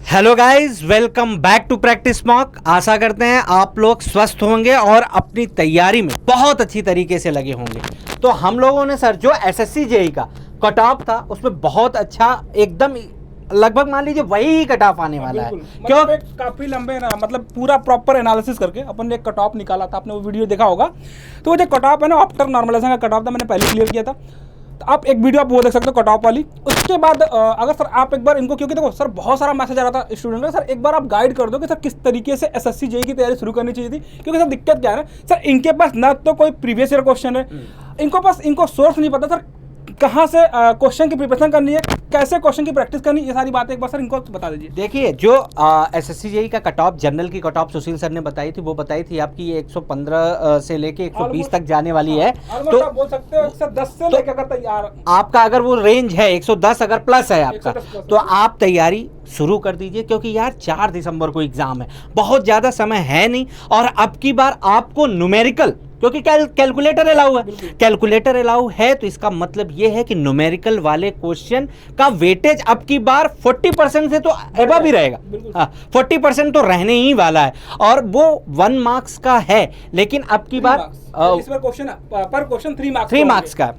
Hello guys, welcome back to practice mock. आशा करते हैं आप लोग स्वस्थ होंगे और अपनी तैयारी में बहुत अच्छी तरीके से लगे होंगे। तो हम लोगों ने सर जो एसएससी जेई का कट ऑफ था उसमें बहुत अच्छा एकदम लगभग मान लीजिए वही कट ऑफ आने वाला है। क्यों? मतलब काफी लंबे ना, मतलब पूरा प्रॉपर एनालिसिस करके अपन ने एक कट ऑफ निकाला था, आपने वो वीडियो देखा होगा। तो वो जो कट ऑफ है ना, आफ्टर नॉर्मलाइजेशन का कट ऑफ था, मैंने पहले क्लियर किया था। तो आप एक वीडियो आप वो देख सकते हो कट ऑफ वाली। उसके बाद अगर सर आप एक बार इनको, क्योंकि देखो सर बहुत सारा मैसेज आ रहा था स्टूडेंट का, सर एक बार आप गाइड कर दो कि सर किस तरीके से एसएससी जेई की तैयारी शुरू करनी चाहिए थी। क्योंकि सर दिक्कत क्या है ना सर, इनके पास ना तो कोई प्रीवियस ईयर क्वेश्चन है, इनको सोर्स नहीं पता सर कहाँ से क्वेश्चन की प्रिपरेशन करनी है, कैसे क्वेश्चन की प्रैक्टिस करनी है, ये सारी बातें एक बार सर इनको बता दीजिए। देखिए जो एसएससी जेई का कट ऑफ, जनरल की कट ऑफ सुशील सर ने बताई थी, वो बताई थी आपकी ये 115 से लेके 120 तक जाने वाली है। तो आप बोल सकते हो 110 से लेकर अगर तैयार आपका अगर वो रेंज है 110 अगर प्लस है आपका, तो आप तैयारी शुरू कर दीजिए। क्योंकि यार 4 दिसंबर को एग्जाम है, बहुत ज़्यादा समय है नहीं। और अब की बार आपको न्यूमेरिकल, क्योंकि कैलकुलेटर अलाउ है, कैलकुलेटर अलाउ है, तो इसका मतलब ये है कि न्यूमेरिकल वाले क्वेश्चन का वेटेज अब की बार 40% से तो एबव ही रहेगा। 40% तो रहने ही वाला है, और वो 1 मार्क्स का है। लेकिन अब की बार इसमें क्वेश्चन पर क्वेश्चन 3 मार्क्स का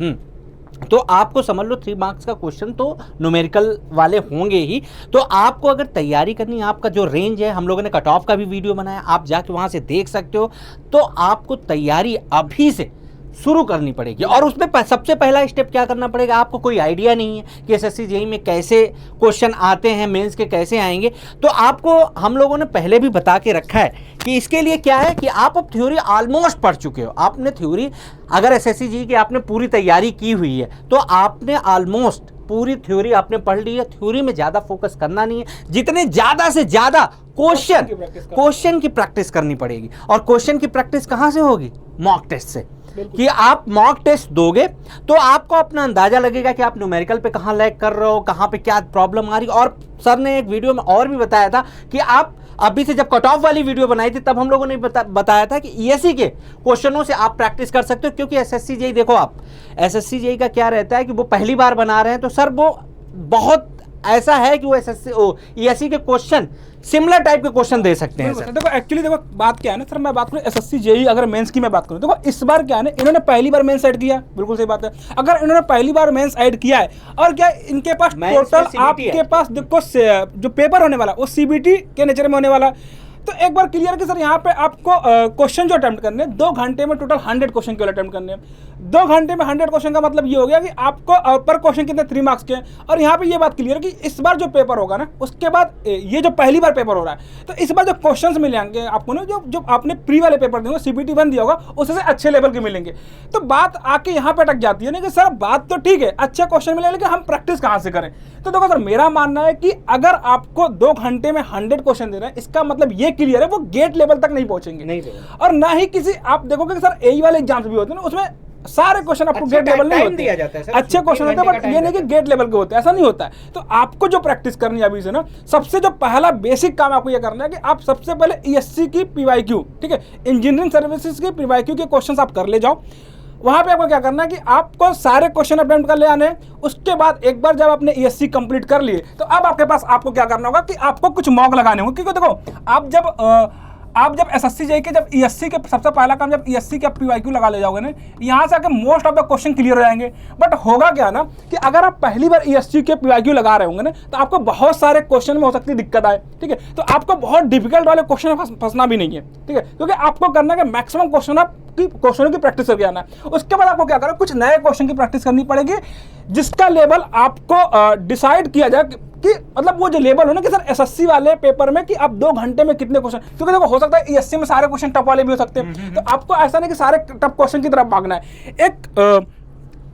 तो आपको समझ लो 3 मार्क्स का क्वेश्चन तो न्यूमेरिकल वाले होंगे ही। तो आपको अगर तैयारी करनी है, आपका जो रेंज है, हम लोगों ने कट ऑफ का भी वीडियो बनाया, आप जाके वहाँ से देख सकते हो। तो आपको तैयारी अभी से शुरू करनी पड़ेगी। और उसमें सबसे पहला स्टेप क्या करना पड़ेगा, आपको कोई आइडिया नहीं है कि एसएससी जेई में कैसे क्वेश्चन आते हैं, मेंस के कैसे आएंगे, तो आपको हम लोगों ने पहले भी बता के रखा है कि इसके लिए क्या है कि आप अब थ्योरी ऑलमोस्ट पढ़ चुके हो। आपने थ्योरी, अगर एसएससी जेई की आपने पूरी तैयारी की हुई है तो आपने ऑलमोस्ट पूरी थ्योरी आपने पढ़ ली है। थ्योरी में ज़्यादा फोकस करना नहीं है, जितने ज़्यादा से ज़्यादा क्वेश्चन की प्रैक्टिस करनी पड़ेगी। और क्वेश्चन की प्रैक्टिस कहाँ से होगी? मॉक टेस्ट से। कि आप मॉक टेस्ट दोगे तो आपको अपना अंदाजा लगेगा कि आप न्यूमेरिकल पे कहाँ लैग कर रहे हो, कहाँ पे क्या प्रॉब्लम आ रही है। और सर ने एक वीडियो में और भी बताया था कि आप अभी से, जब कट ऑफ वाली वीडियो बनाई थी तब हम लोगों ने बताया था कि ईएससी के क्वेश्चनों से आप प्रैक्टिस कर सकते हो। क्योंकि एसएससी जेई, देखो आप एसएससी जेई का क्या रहता है कि वो पहली बार बना रहे हैं, तो सर वो बहुत ऐसा है कि वो ईएससी के क्वेश्चन सिमिलर टाइप के क्वेश्चन दे सकते हैं सर। देखो एक्चुअली देखो बात क्या है ना सर, मैं बात करूँ एसएससी जेई अगर मेंस की मैं बात करूँ, देखो इस बार क्या है ना, इन्होंने पहली बार मेंस ऐड किया, बिल्कुल सही बात है। अगर इन्होंने पहली बार मेंस ऐड किया है, और क्या इनके पास टोटल आपके पास देखो जो पेपर होने वाला वो सीबीटी के नेचर में होने वाला। तो एक बार क्लियर कि सर यहाँ पे आपको क्वेश्चन जो अटेम्प्ट करने हैं 2 घंटे में टोटल 100 क्वेश्चन केवल अटेम्प्ट करने हैं। 2 घंटे में 100 क्वेश्चन का मतलब ये हो गया कि आपको पर क्वेश्चन कितने 3 मार्क्स के हैं। और यहाँ पे ये बात क्लियर है कि इस बार जो पेपर होगा ना, उसके बाद ये जो पहली बार पेपर हो रहा है, तो इस बार जो क्वेश्चन मिलेंगे आपको ना, जो आपने प्री वाले पेपर देंगे सीबीटी 1 दिया होगा, उससे अच्छे लेवल के मिलेंगे। तो बात आके यहाँ पे अटक जाती है ना कि सर बात तो ठीक है, अच्छे क्वेश्चन मिले, लेकिन हम प्रैक्टिस कहाँ से करें। तो देखो सर मेरा मानना है कि अगर आपको 2 घंटे में 100 क्वेश्चन दे रहे हैं, इसका मतलब ये क्लियर है वो गेट लेवल तक नहीं पहुंचेंगे, नहीं। और ना ही किसी, आप देखोगे कि सर एई वाले एग्जाम्स भी होते हैं ना, उसमें सारे क्वेश्चन आपको गेट लेवल नहीं होते, दिया जाता है सर, अच्छे क्वेश्चन होते हैं, बट ये नहीं कि गेट लेवल के होते हैं, ऐसा नहीं होता है। तो आपको जो प्रैक्टिस करनी है अभी से ना, सबसे जो पहला बेसिक काम आपको ये करना है कि आप सबसे पहले ईएससी की पीवाईक्यू, ठीक है, इंजीनियरिंग सर्विसेज की पीवाईक्यू के क्वेश्चन आप कर ले जाओ। वहाँ पे आपको क्या करना है कि आपको सारे क्वेश्चन अटेम्प्ट कर ले आने। उसके बाद एक बार जब आपने ईएससी कंप्लीट कर लिए, तो अब आपके पास आपको क्या करना होगा कि आपको कुछ मॉक लगाने होंगे। क्योंकि देखो आप जब एसएससी जेई के, जब ईएससी के सबसे पहला काम, जब ईएससी के पीवाईक्यू लगा ले जाओगे ना, यहाँ से आके most of the question clear हो जाएंगे। बट होगा क्या ना कि अगर आप पहली बार ईएससी के पीवाईक्यू लगा रहे होंगे ना, तो आपको बहुत सारे क्वेश्चन में हो सकती है दिक्कत आए, ठीक है। तो आपको बहुत डिफिकल्ट वाले क्वेश्चन में फंसना भी नहीं है, ठीक है। क्योंकि आपको करना है कि मैक्सिमम क्वेश्चनों की प्रैक्टिस करके आना है। उसके बाद आपको क्या करना है, कुछ नए क्वेश्चन की प्रैक्टिस करनी पड़ेगी, जिसका लेवल आपको डिसाइड किया जाए कि मतलब वो जो लेवल हो ना कि सर एसएससी वाले पेपर में कि आप 2 घंटे में कितने क्वेश्चन, क्योंकि देखो हो सकता है ईएससी में सारे क्वेश्चन टफ वाले भी हो सकते हैं। तो आपको ऐसा नहीं कि सारे टफ क्वेश्चन की तरफ भागना है। एक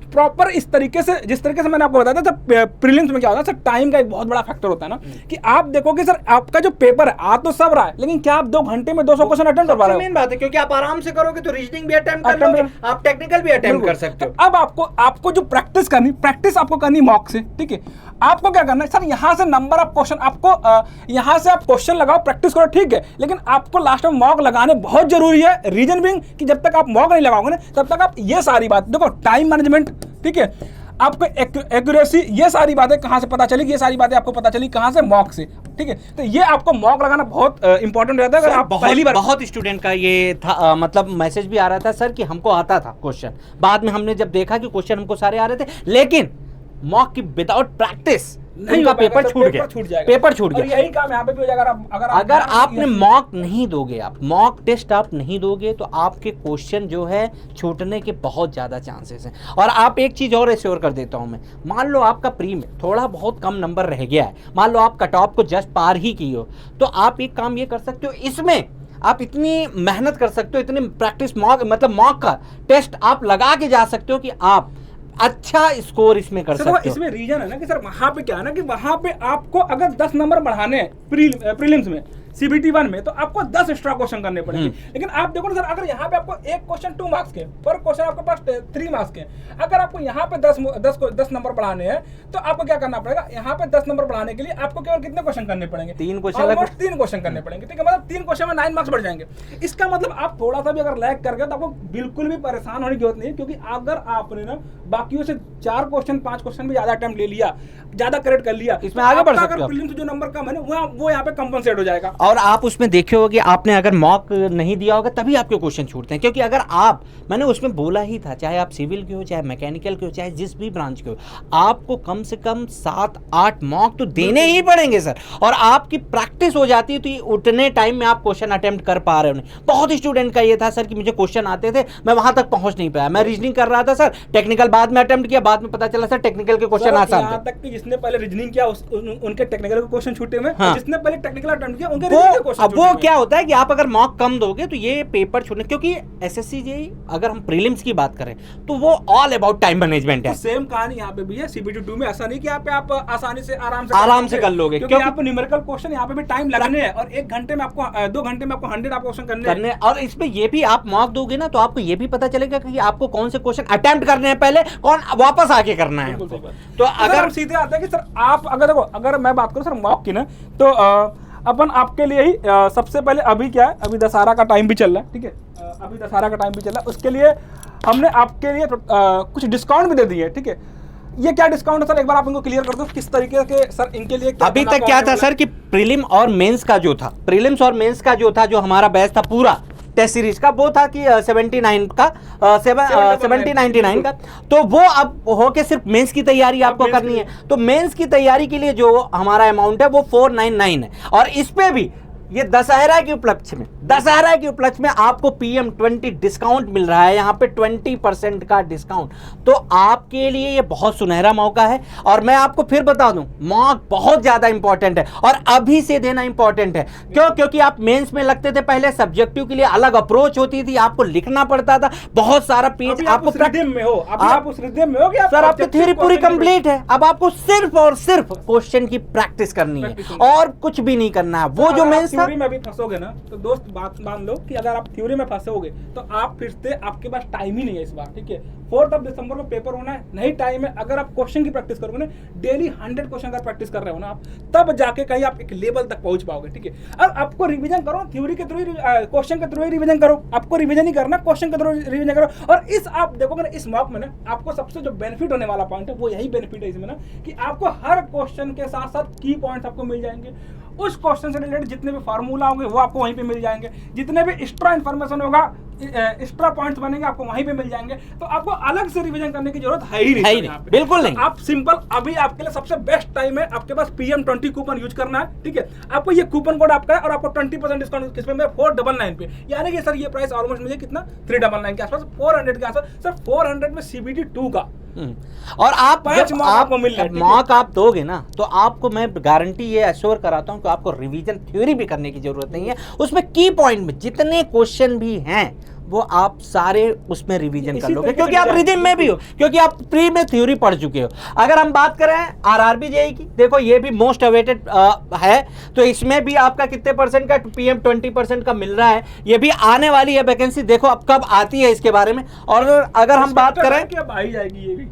प्रॉपर इस तरीके से, जिस तरीके से मैंने आपको बताया था, सर प्रीलिम्स में क्या होता है सर, टाइम का एक बहुत बड़ा फैक्टर होता है ना, कि आप देखो कि सर आपका जो पेपर है आ तो सब रहा है, लेकिन क्या आप 2 घंटे में 200 क्वेश्चन अटेम्प्ट कर पा रहे हो? मेन बात है, क्योंकि आप आराम से करोगे तो रीजनिंग भी अटेम्प्ट कर लोगे, आप टेक्निकल भी अटेम्प्ट कर सकते हो। अब आपको जो प्रैक्टिस आपको करनी मॉक से, ठीक है। आपको क्या करना है सर, यहाँ से नंबर ऑफ क्वेश्चन आपको यहाँ से आप क्वेश्चन लगाओ, प्रैक्टिस करो, ठीक है, लेकिन आपको लास्ट में मॉक लगाने बहुत जरूरी है। रीजन बीइंग कि जब तक आप मॉक नहीं लगाओगे ना, तब तक आप ये सारी बात देखो, टाइम मैनेजमेंट, ठीक है। आपको एक्यूरेसी, ये सारी बातें कहाँ से पता चली, ये सारी बातें आपको पता चली कहाँ से, मॉक से, ठीक है। तो ये आपको मॉक लगाना बहुत इंपॉर्टेंट रहता है। अगर आप पहली बार, बहुत स्टूडेंट का ये था मतलब मैसेज भी आ रहा था सर कि हमको आता था क्वेश्चन, बाद में हमने जब देखा कि क्वेश्चन हमको सारे आ रहे थे, लेकिन मॉक की विदाउट प्रैक्टिस उनका पेपर छूट गया, पेपर छूट गया। यही काम यहाँ पे भी हो जाएगा। अगर आपने मॉक नहीं दोगे, आप मॉक टेस्ट आप नहीं दोगे तो आपके क्वेश्चन जो है छूटने के बहुत ज़्यादा चांसेस हैं। और आप एक चीज़ और एश्योर कर देता हूँ मैं, मान लो आपका प्री में थोड़ा बहुत कम नंबर रह गया है, मान लो आप कट ऑफ को जस्ट पार ही की हो, तो आप एक काम ये कर सकते हो, इसमें आप इतनी मेहनत कर सकते हो, इतनी प्रैक्टिस मॉक मतलब मॉक का टेस्ट आप लगा के जा सकते हो कि आप अच्छा स्कोर इसमें कर सकते हो। इसमें रीजन है ना कि सर वहां पे क्या है ना कि वहां पे आपको अगर 10 नंबर बढ़ाने हैं प्रीलिम्स में, CBT 1 में, तो आपको 10 एक्स्ट्रा क्वेश्चन करने पड़ेंगे। लेकिन आप देखो ना सर, अगर यहाँ पे आपको एक क्वेश्चन 2 मार्क्स के, पर क्वेश्चन आपके पास 3 मार्क्स के, अगर आपको यहाँ पे 10 नंबर बढ़ाने हैं तो आपको क्या करना पड़ेगा, यहाँ पे 10 नंबर बढ़ाने के लिए आपको केवल कितने क्वेश्चन करने पड़ेंगे, 3 क्वेश्चन करने पड़ेंगे, ठीक है। मतलब 3 क्वेश्चन में 9 मार्क्स बढ़ जाएंगे। इसका मतलब आप थोड़ा सा भी अगर लैग कर गए तो आपको बिल्कुल भी परेशान होने की जरूरत नहीं है, क्योंकि अगर आपने ना बाकियों से 4 क्वेश्चन 5 क्वेश्चन भी ज्यादा अटेम्प्ट ले लिया, ज्यादा करेक्ट कर लिया, इसमें आगे बढ़ सकते हो। प्रीलिम्स जो नंबर कम है ना वो यहाँ पे कंपनसेट हो जाएगा। और आप उसमें देखे होगे, आपने अगर मॉक नहीं दिया होगा तभी आपके क्वेश्चन छूटते हैं, क्योंकि अगर आप, मैंने उसमें बोला ही था, चाहे आप सिविल के हो, चाहे मैकेनिकल के हो, चाहे जिस भी ब्रांच के हो, आपको कम से कम 7-8 मॉक तो देने ही पड़ेंगे सर। और आपकी प्रैक्टिस हो जाती है तो ये उतने टाइम में आप क्वेश्चन अटेम्प्ट कर पा रहे हो। नहीं, बहुत स्टूडेंट का ये था सर कि मुझे क्वेश्चन आते थे, मैं वहां तक पहुंच नहीं पाया, मैं रीजनिंग कर रहा था सर, टेक्निकल बाद में अटेम्प्ट किया, बाद में पता चला सर टेक्निकल के क्वेश्चन आसान थे। यहाँ तक कि जिसने पहले रीजनिंग किया उनके टेक्निकल के क्वेश्चन छूटे हुए, जिसने पहले टेक्निकल अटेम्प्ट किया उनके रीजनिंग के क्वेश्चन छूटे हुए। वो क्या होता है कि आप अगर मॉक कम दोगे तो ये पेपर छूटने, क्योंकि एसएससी जेईई अगर हम प्रीलिम्स की बात करें तो वो ऑल अबाउट टाइम मैनेजमेंट है। तो सेम कहानी यहाँ पे भी है। CBT 2 में ऐसा नहीं कि यहाँ पे आप आसानी से आराम से कर लोगे, क्योंकि आपको न्यूमेरिकल क्वेश्चन यहाँ पे भी टाइम लगने हैं, और 1 घंटे में आपको 2 घंटे में आपको 100 आप क्वेश्चन करने हैं। और इसमें ये भी आप मॉक दोगे ना तो आपको ये भी पता चलेगा कि आपको कौन से क्वेश्चन अटेम्प्ट करने हैं पहले, कौन वापस आके करना है। तो अगर सीधे आता है कि सर आप अगर देखो, अगर मैं बात करूँ सर मॉक की ना, तो अपन आपके लिए ही सबसे पहले, अभी क्या है, अभी दशहरा का टाइम भी चल रहा है, ठीक है, अभी दशहरा का टाइम भी चल रहा है, उसके लिए हमने आपके लिए कुछ डिस्काउंट भी दे दिए, ठीक है। ये क्या डिस्काउंट है सर, एक बार आप इनको क्लियर कर दो किस तरीके के सर इनके लिए क्या। अभी तक क्या था सर कि प्रीलिम और मेंस का जो था, प्रीलिम्स और मेंस का जो था, जो हमारा बैच था पूरा टेस्ट सीरीज का, वो था कि 79 का 70-99 का, तो वो अब होके सिर्फ मेंस की तैयारी आपको करनी है। तो मेंस की तैयारी के लिए जो हमारा अमाउंट है वो 499 है। और इस पे भी ये दशहरा के उपलक्ष्य में आपको PM20 डिस्काउंट मिल रहा है, यहाँ पे 20% का डिस्काउंट। तो आपके लिए ये बहुत सुनहरा मौका है। और मैं आपको फिर बता दूं, मॉक बहुत ज्यादा इंपॉर्टेंट है और अभी से देना इंपॉर्टेंट है। क्यों? क्योंकि आप मेंस में लगते थे, पहले सब्जेक्टिव के लिए अलग अप्रोच होती थी, आपको लिखना पड़ता था बहुत सारा पेज, आपको उस रिदम में हो कि सर आपकी थ्योरी पूरी कंप्लीट है, अब आपको सिर्फ और सिर्फ क्वेश्चन की प्रैक्टिस करनी है और कुछ भी नहीं करना है। वो जो मेंस थ्योरी में भी फंसोगे ना तो दोस्त बात मान लो कि अगर आप थ्योरी में फंसोगे तो आप फिर से आपके पास टाइम ही नहीं है इस बार, ठीक है। 4 दिसंबर को पेपर होना है, नहीं टाइम है। अगर आप क्वेश्चन की प्रैक्टिस करोगे ना, डेली 100 क्वेश्चन का प्रैक्टिस कर रहे हो ना आप, तब जाके कहीं आप एक लेवल तक पहुंच पाओगे, ठीक है। और आपको रिवीजन करो, थ्योरी के थ्रू क्वेश्चन के थ्रू ही रिवीजन करो, आपको रिवीजन ही करना, क्वेश्चन के थ्रू रिवीजन करो। और इस आप देखोगे ना, इस मॉक में ना आपको सबसे जो बेनिफिट होने वाला पॉइंट है वो यही बेनिफिट है इसमें ना, कि आपको हर क्वेश्चन के साथ साथ की पॉइंट्स आपको मिल जाएंगे। उस क्वेश्चन से रिलेटेड जितने भी फार्मूला होंगे वो आपको वहीं पे मिल जाएंगे, जितने भी एक्स्ट्रा इन्फॉर्मेशन होगा, एक्स्ट्रा पॉइंट्स बनेंगे आपको वहीं पे मिल जाएंगे। तो आपको अलग से रिवीजन करने की जरूरत है ही नहीं, बिल्कुल नहीं। आप सिंपल, अभी आपके लिए सबसे बेस्ट टाइम है, आपके पास PM20 कूपन यूज करना है, ठीक है। आपको ये कूपन कोड आपका है और आपको 20% डिस्काउंट किस पे में 499 पे, यानी कि सर ये प्राइस ऑलमोस्ट मुझे कितना 399 के आसपास, 400 के आसपास सर, 400 में CBT 2 का। और आप मॉक आप दोगे ना तो आपको मैं गारंटी ये एश्योर कराता हूं कि आपको रिवीजन थ्योरी भी करने की जरूरत नहीं है। उसमें की पॉइंट में जितने क्वेश्चन भी हैं वो आप सारे उसमें रिवीजन कर लोगे, क्योंकि आप रिदम में भी हो, क्योंकि आप प्री में थ्योरी पढ़ चुके हो। अगर हम बात करें RRB जेईई की, देखो ये भी मोस्ट अवेटेड है, तो इसमें भी आपका कितने परसेंट का PM20% का मिल रहा है। ये भी आने वाली है वैकेंसी, देखो अब कब आती है इसके बारे में। और अगर हम बात करें कि अब आई जाएगी ये भी,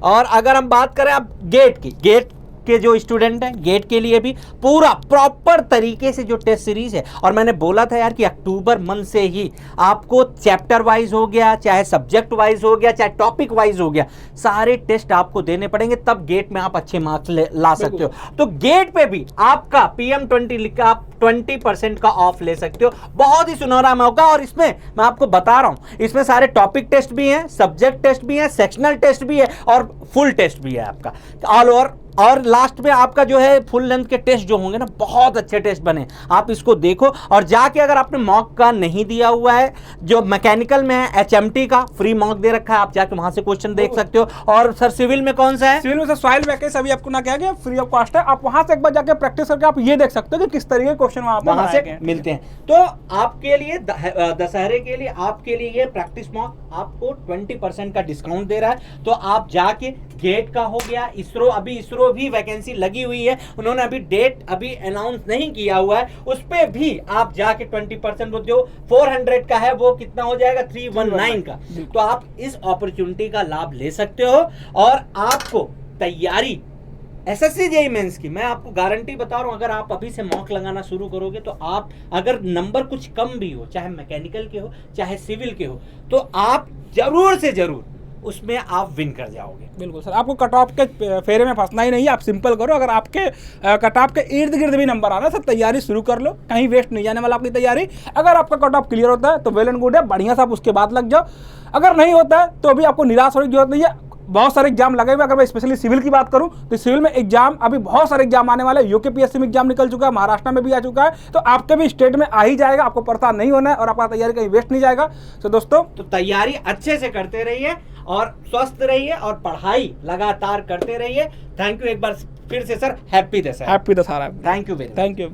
और अगर हम बात करें अब गेट के जो स्टूडेंट हैं, गेट के लिए भी पूरा प्रॉपर तरीके से जो टेस्ट सीरीज है, और मैंने बोला था यार कि अक्टूबर मंथ से ही आपको चैप्टर वाइज हो गया, चाहे सब्जेक्ट वाइज हो गया, चाहे टॉपिक वाइज हो गया, सारे टेस्ट आपको देने पड़ेंगे, तब गेट में आप अच्छे मार्क्स ला सकते हो। तो गेट पे भी आपका PM20 लिखा आप 20% का ऑफ ले सकते हो। बहुत ही सुनहरा मौका, और इसमें मैं आपको बता रहा हूं, इसमें सारे टॉपिक टेस्ट भी हैं, सब्जेक्ट टेस्ट भी है, सेक्शनल टेस्ट भी है, और फुल टेस्ट भी है आपका ऑल ओवर। और लास्ट में आपका जो है फुल लेंथ के टेस्ट जो होंगे ना, बहुत अच्छे टेस्ट बने, आप इसको देखो। और जाके अगर आपने मॉक का नहीं दिया हुआ है, जो मैकेनिकल में है HMT का फ्री मॉक दे रखा है, आप जाके वहां से क्वेश्चन देख सकते हो। और सर सिविल में कौन सा है? सिविल में सर सॉइल वैकेंस अभी आपको ना क्या गया, फ्री ऑफ कॉस्ट है, आप वहां से एक बार जाके प्रैक्टिस करके आप ये देख सकते हो कि किस तरीके के क्वेश्चन वहां से मिलते हैं। तो आपके लिए दशहरे के लिए आपके लिए ये प्रैक्टिस मॉक आपको 20% का डिस्काउंट दे रहा है। तो आप जाके गेट का हो गया, इसरो, अभी इसरो भी वैकेंसी लगी हुई है, उन्होंने अभी डेट अभी अनाउंस नहीं किया हुआ है, उस पे भी आप जाके 20% जो 400 का है वो कितना हो जाएगा, 319 का। तो आप इस अपॉर्चुनिटी का लाभ ले सकते हो। और आपको तैयारी SSC JEE मेंस की मैं आपको गारंटी बता रहा हूं, अगर आप अभी से मॉक लगाना शुरू करोगे तो आप, अगर नंबर कुछ कम भी हो, चाहे मैकेनिकल के हो चाहे सिविल के हो, तो आप जरूर से जरूर उसमें आप विन कर जाओगे। बिल्कुल सर, आपको कट ऑफ के फेरे में फंसना ही नहीं है, आप सिंपल करो। अगर आपके कट ऑफ के इर्द गिर्द भी नंबर आ रहा है, सब तैयारी शुरू कर लो, कहीं वेस्ट नहीं जाने वाला आपकी तैयारी। अगर आपका कट ऑफ क्लियर होता है तो वेल एंड गुड है, बढ़िया से आप उसके बाद लग जाओ। अगर नहीं होता है तो अभी आपको निराश होने की जरूरत नहीं है, बहुत सारे एग्जाम लगे हुए। अगर मैं स्पेशली सिविल की बात करूं तो सिविल में एग्जाम अभी बहुत सारे एग्जाम आने वाले हैं। UKPSC में एग्जाम निकल चुका है, महाराष्ट्र में भी आ चुका है, तो आपके भी स्टेट में आ ही जाएगा, आपको परेशान नहीं होना है और आपका तैयारी कहीं वेस्ट नहीं जाएगा। तो दोस्तों, तो तैयारी अच्छे से करते रहिए और स्वस्थ रहिए और पढ़ाई लगातार करते रहिए। थैंक यू एक बार फिर से sir, happy Dussehra. Happy Dussehra. Thank you very much. Thank you.